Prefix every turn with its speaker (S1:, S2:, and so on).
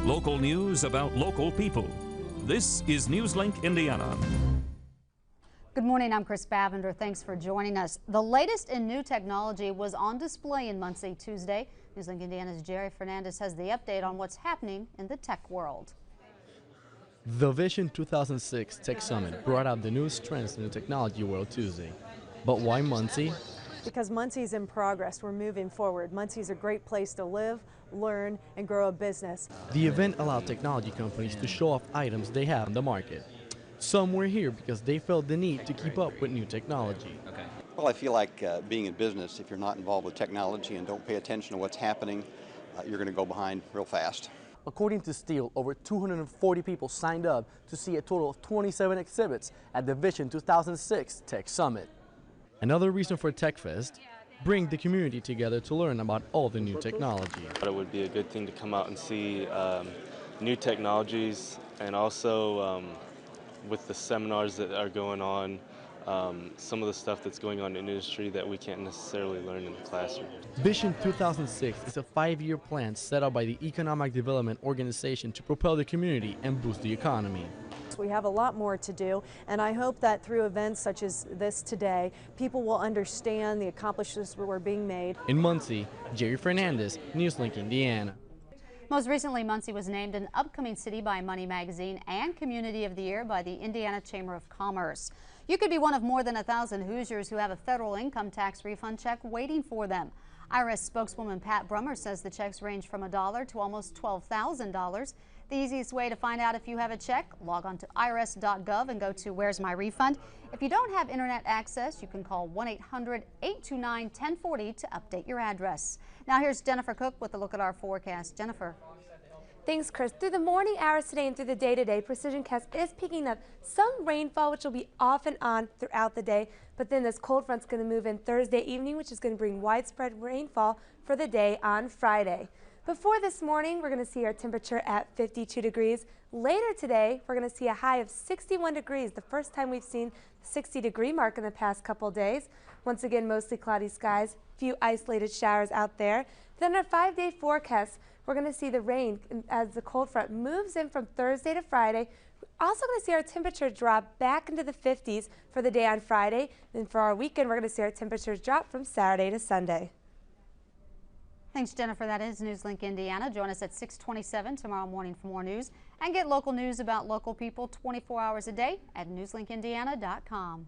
S1: Local news about local people. This is Newslink Indiana.
S2: Good morning, I'm Chris Bavender. Thanks for joining us. The latest in new technology was on display in Muncie Tuesday. Newslink Indiana's Jerry Fernandez has the update on what's happening in the tech world.
S3: The Vision 2006 Tech Summit brought out the newest trends in the technology world Tuesday. But why Muncie?
S4: Because Muncie's in progress. We're moving forward. Muncie's a great place to live, learn, and grow a business.
S3: The event allowed technology companies to show off items they have in the market. Some were here because they felt the need to keep up with new technology.
S5: Well, I feel like being in business, if you're not involved with technology and don't pay attention to what's happening, you're going to go behind real fast.
S3: According to Steele, over 240 people signed up to see a total of 27 exhibits at the Vision 2006 Tech Summit. Another reason for TechFest, bring the community together to learn about all the new technology.
S6: It would be a good thing to come out and see new technologies, and also with the seminars that are going on, some of the stuff that's going on in industry that we can't necessarily learn in the classroom.
S3: Vision 2006 is a 5-year plan set up by the Economic Development Organization to propel the community and boost the economy.
S4: We have a lot more to do, and I hope that through events such as this today, people will understand the accomplishments that were being made.
S3: In Muncie, Jerry Fernandez, Newslink, Indiana.
S2: Most recently, Muncie was named an upcoming city by Money Magazine and Community of the Year by the Indiana Chamber of Commerce. You could be one of more than 1,000 Hoosiers who have a federal income tax refund check waiting for them. IRS spokeswoman Pat Brummer says the checks range from $1 to almost $12,000. The easiest way to find out if you have a check, log on to irs.gov and go to Where's My Refund. If you don't have internet access, you can call 1-800-829-1040 to update your address. Now here's Jennifer Cook with a look at our forecast. Jennifer.
S7: Thanks, Chris. Through the morning hours today and through the day today, PrecisionCast is picking up some rainfall, which will be off and on throughout the day. But then this cold front's going to move in Thursday evening, which is going to bring widespread rainfall for the day on Friday. Before this morning, we're going to see our temperature at 52 degrees. Later today, we're going to see a high of 61 degrees, the first time we've seen the 60-degree mark in the past couple days. Once again, mostly cloudy skies, few isolated showers out there. Then our 5-day forecast, we're going to see the rain as the cold front moves in from Thursday to Friday. We're also going to see our temperature drop back into the 50s for the day on Friday. Then for our weekend, we're going to see our temperatures drop from Saturday to Sunday.
S2: Thanks, Jennifer. That is Newslink Indiana. Join us at 6:27 tomorrow morning for more news and get local news about local people 24 hours a day at newslinkindiana.com.